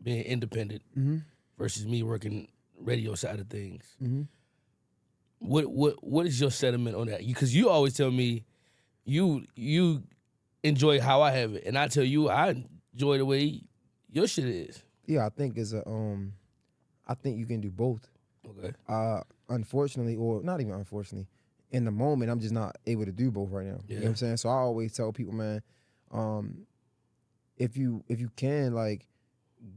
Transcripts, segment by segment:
being independent versus me working radio side of things. What is your sentiment on that? Because you always tell me you enjoy how I have it, and I tell you I enjoy the way your shit is. Yeah, I think I think you can do both. Okay. Unfortunately, or not even unfortunately, in the moment, I'm just not able to do both right now. Yeah. You know what I'm saying? So I always tell people, man, if you can, like,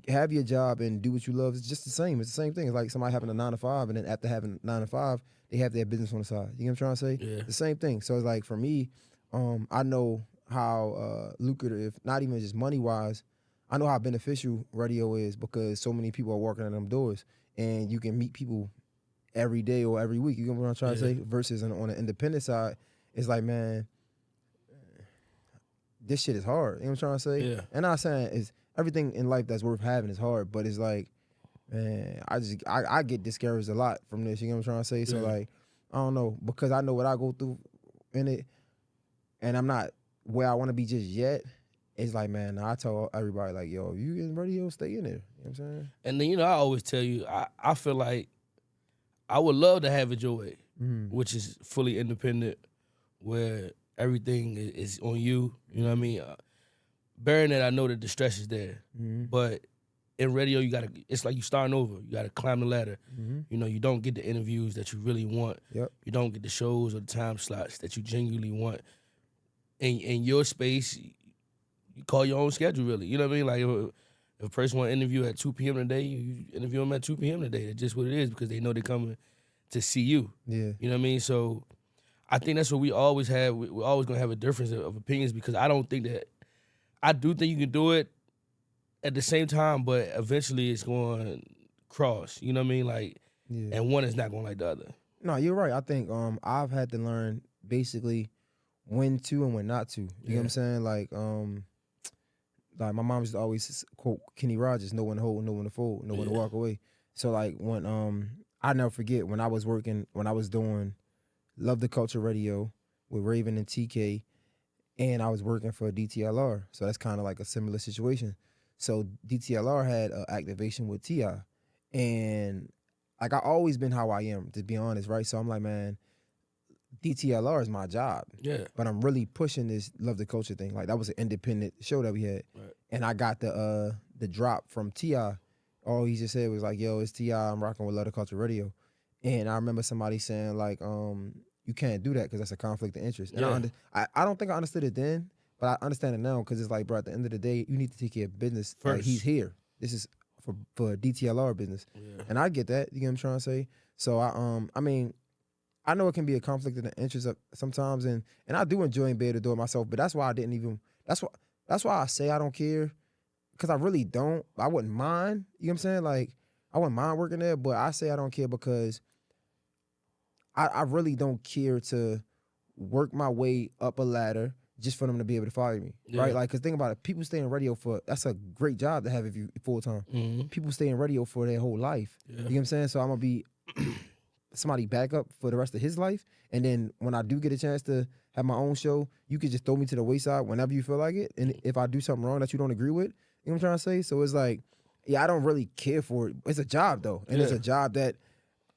have your job and do what you love, it's just the same. It's the same thing. It's like somebody having a 9 to 5, and then after having 9 to 5, they have their business on the side. You know what I'm trying to say? Yeah. The same thing. So it's like, for me, I know how lucrative, not even just money wise, I know how beneficial radio is because so many people are walking in them doors, and you can meet people every day or every week. You know what I'm trying to say? Versus on the independent side, it's like, man, this shit is hard. You know what I'm trying to say? Yeah. And I'm not saying it's everything in life that's worth having is hard, but it's like, man, I get discouraged a lot from this. You know what I'm trying to say? So like, I don't know, because I know what I go through in it, and I'm not where I want to be just yet. It's like, man, I tell everybody, like, yo, if you in radio, stay in there. You know what I'm saying? And then, I always tell you, I feel like I would love to have it your way, which is fully independent, where everything is on you. You know what I mean? Bearing that, I know that the stress is there, but in radio, it's like you starting over. You gotta climb the ladder. You don't get the interviews that you really want. Yep. You don't get the shows or the time slots that you genuinely want. In your space, you call your own schedule, really. You know what I mean? Like, if a person want to interview at 2 p.m. today, you interview them at 2 p.m. today. That's just what it is, because they know they're coming to see you. Yeah. You know what I mean? So I think that's what we always have. We're always going to have a difference of opinions, because I do think you can do it at the same time, but eventually it's going to cross. You know what I mean? Like, and one is not going like the other. No, you're right. I think I've had to learn basically when to and when not to. You know what I'm saying? Like my mom used to always quote Kenny Rogers, know when to hold, know when to fold, know when to walk away. So like when I never forget when I was doing Love the Culture Radio with Raven and TK, and I was working for DTLR. So that's kind of like a similar situation. So DTLR had an activation with T.I. And like, I always been how I am, to be honest, right? So I'm like, man, DTLR is my job. Yeah. But I'm really pushing this Love the Culture thing. Like, that was an independent show that we had. Right. And I got the drop from T.I. All he just said was like, yo, it's T.I. I'm rocking with Love the Culture Radio. And I remember somebody saying like, you can't do that because that's a conflict of interest. And I don't think I understood it then, but I understand it now, because it's like, bro, at the end of the day, you need to take care of business. First. Like, he's here. This is for DTLR business. Yeah. And I get that. You get what I'm trying to say? So I mean, I know it can be a conflict of interest sometimes, and I do enjoy being able to do it myself, but that's why I didn't even, that's why I say I don't care, because I really don't. I wouldn't mind, you know what I'm saying? Like, I wouldn't mind working there, but I say I don't care because I really don't care to work my way up a ladder just for them to be able to fire me, right? Like, because think about it, people stay in radio that's a great job to have if you full-time. People stay in radio for their whole life. You know what I'm saying? So I'm going to be somebody backup for the rest of his life, and then when I do get a chance to have my own show, you could just throw me to the wayside whenever you feel like it, and if I do something wrong that you don't agree with, you know what I'm trying to say? So it's like, I don't really care for it. It's a job, though, and it's a job that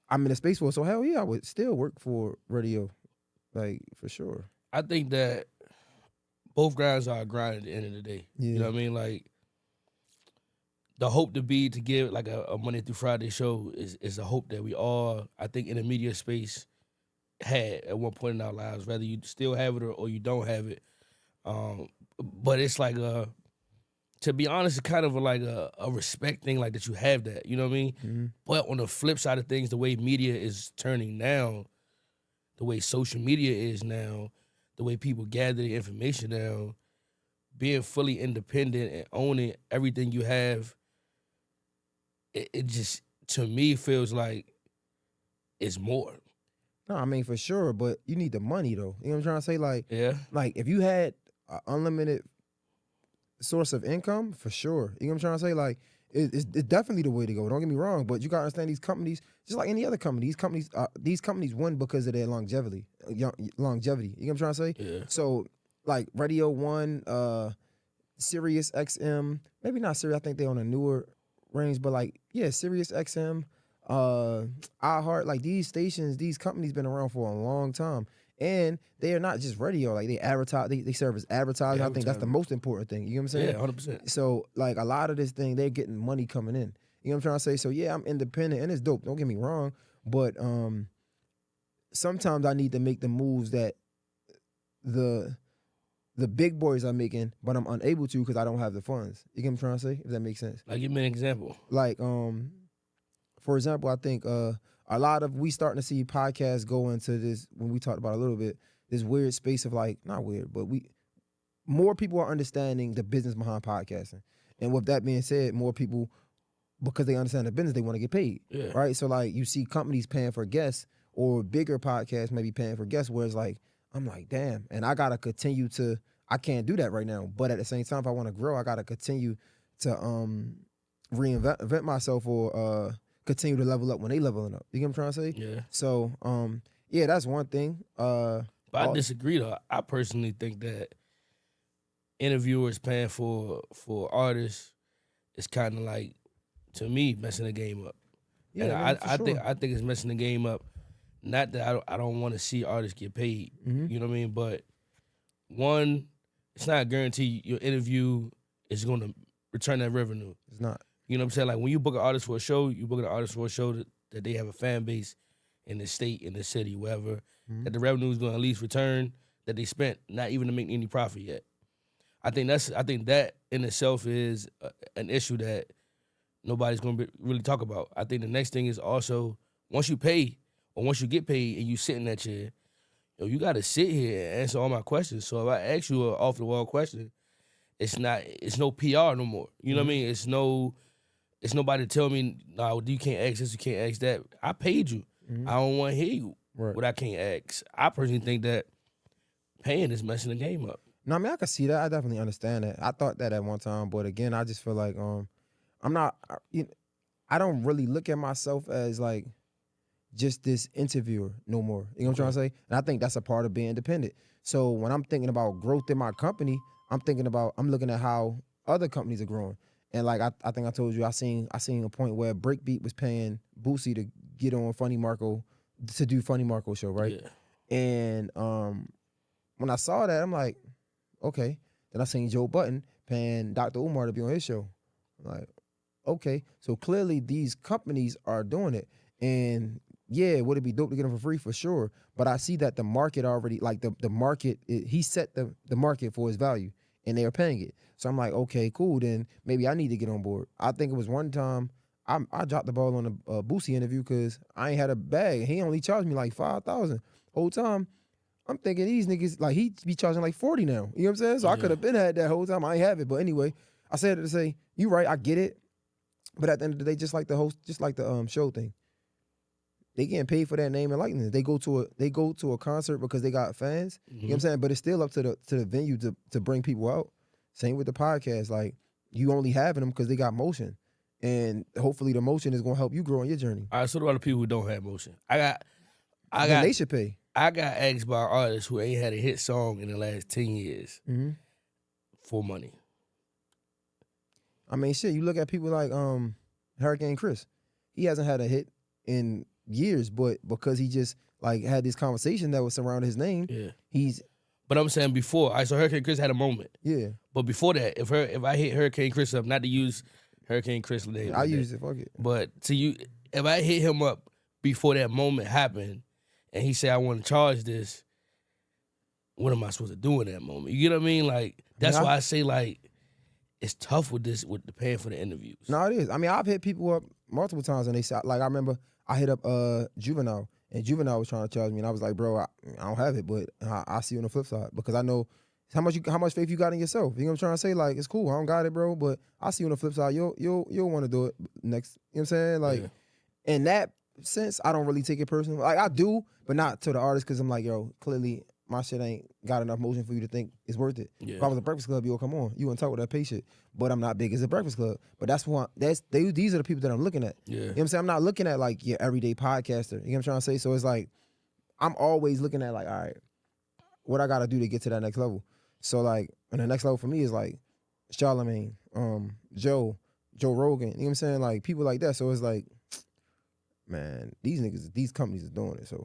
I'm in a space for, so hell yeah, I would still work for radio, like, for sure. I think that both grinds are a grind at the end of the day. You know what I mean? Like, the hope to give like a Monday through Friday show is a hope that we all, I think, in the media space had at one point in our lives, whether you still have it or you don't have it. But it's like to be honest, it's kind of like a respect thing, like that you have that, you know what I mean? But on the flip side of things, the way media is turning now, the way social media is now, the way people gather the information now, being fully independent and owning everything you have, it just, to me, feels like it's more. No, I mean, for sure, but you need the money, though. You know what I'm trying to say? Like, like, if you had an unlimited source of income, for sure. You know what I'm trying to say? Like, it's definitely the way to go. Don't get me wrong, but you gotta understand, these companies, just like any other company, these companies win because of their longevity. You know what I'm trying to say? Yeah. So, like, Radio One, Sirius XM, maybe not Sirius. I think they on a newer range, but like, yeah, Sirius XM, iHeart, like these stations, these companies been around for a long time. And they are not just radio, like they advertise, they serve as advertising. I think that's the most important thing. You know what I'm saying? Yeah, 100%. So like a lot of this thing, they're getting money coming in. You know what I'm trying to say? So yeah, I'm independent and it's dope. Don't get me wrong. But sometimes I need to make the moves that the big boys are making, but I'm unable to because I don't have the funds. You get what I'm trying to say? If that makes sense. Like, give me an example. Like, for example, I think a lot of we starting to see podcasts go into this, when we talked about a little bit, this weird space of like, not weird, but more people are understanding the business behind podcasting. And with that being said, more people, because they understand the business, they want to get paid. Yeah. Right? So like you see companies paying for guests, or bigger podcasts maybe paying for guests, where it's like, I'm like, damn, and I gotta continue to, I can't do that right now. But at the same time, if I want to grow, I gotta continue to reinvent myself, or continue to level up when they leveling up. You get what I'm trying to say? Yeah. So yeah, that's one thing. But I disagree though. I personally think that interviewers paying for artists is kind of like, to me, messing the game up. Yeah, and I sure. think it's messing the game up. Not that I don't want to see artists get paid. Mm-hmm. You know what I mean? But one, it's not a guarantee your interview is going to return that revenue. It's not. You know what I'm saying? Like when you book an artist for a show, you book an artist for a show that they have a fan base in the state, in the city, wherever, that the revenue is going to at least return that they spent, not even to make any profit yet. I think that in itself is an issue that nobody's going to really talk about. I think the next thing is also, once you pay, or once you get paid and you sit in that chair, you got to sit here and answer all my questions. So if I ask you an off-the-wall question, it's no PR no more. You know what I mean? It's nobody tell me, no, you can't ask this, you can't ask that. I paid you. I don't want to hear you what I can't ask. I personally think that paying is messing the game up. No, I mean, I can see that. I definitely understand that. I thought that at one time, but again, I just feel like I'm not. I don't really look at myself as like just this interviewer no more. You know what I'm trying to say? And I think that's a part of being independent. So when I'm thinking about growth in my company, I'm looking at how other companies are growing. And like I think I told you, I seen a point where Breakbeat was paying Boosie to get on Funny Marco, to do Funny Marco show, right? Yeah. And when I saw that, I'm like, okay. Then I seen Joe Budden paying Dr. Umar to be on his show. I'm like, okay. So clearly these companies are doing it. And yeah, would it be dope to get them for free? For sure. But I see that the market already, like the market, he set the market for his value, and they are paying it. So I'm like, okay, cool. Then maybe I need to get on board. I think it was one time I dropped the ball on a Boosie interview because I ain't had a bag. He only charged me like $5,000. Whole time, I'm thinking these niggas, like, he be charging like 40 now. You know what I'm saying? So I could have been had that whole time. I ain't have it. But anyway, I said it to say, you right, I get it. But at the end of the day, just like the show thing, they getting paid for that name and likeness. They go to a concert because they got fans. You know what I'm saying? But it's still up to the venue to bring people out. Same with the podcast. Like, you only having them because they got motion. And hopefully the motion is gonna help you grow on your journey. All right, so do other people who don't have motion. They should pay. I got asked by artists who ain't had a hit song in the last 10 years for money. I mean, shit, you look at people like Hurricane Chris. He hasn't had a hit in years, but because he just like had this conversation that was surrounding his name, But I'm saying before, so Hurricane Chris had a moment. Yeah. But before that, if I hit Hurricane Chris up, not to use Hurricane Chris name, I use it, fuck it. But if I hit him up before that moment happened, and he said, I want to charge this, what am I supposed to do in that moment? You get what I mean? Like, that's why I say, like, it's tough with the paying for the interviews. No, it is. I mean, I've hit people up multiple times, and they said, like, I remember I hit up Juvenile, and Juvenile was trying to charge me, and I was like, bro, I don't have it, but I see you on the flip side, because I know how much faith you got in yourself. You know what I'm trying to say? Like, it's cool, I don't got it, bro, but I see you on the flip side. You'll want to do it next. You know what I'm saying? Like, in that sense, I don't really take it personal. Like, I do, but not to the artist, because I'm like, yo, clearly my shit ain't got enough motion for you to think it's worth it. Yeah. If I was a Breakfast Club, you'll come on. You wouldn't talk with that pay shit. But I'm not big as a Breakfast Club. But these are the people that I'm looking at. Yeah. You know what I'm saying? I'm not looking at like your everyday podcaster. You know what I'm trying to say? So it's like, I'm always looking at like, all right, what I gotta do to get to that next level. So like, and the next level for me is like Charlemagne, Joe, Joe Rogan, you know what I'm saying? Like people like that. So it's like, man, these companies is doing it. So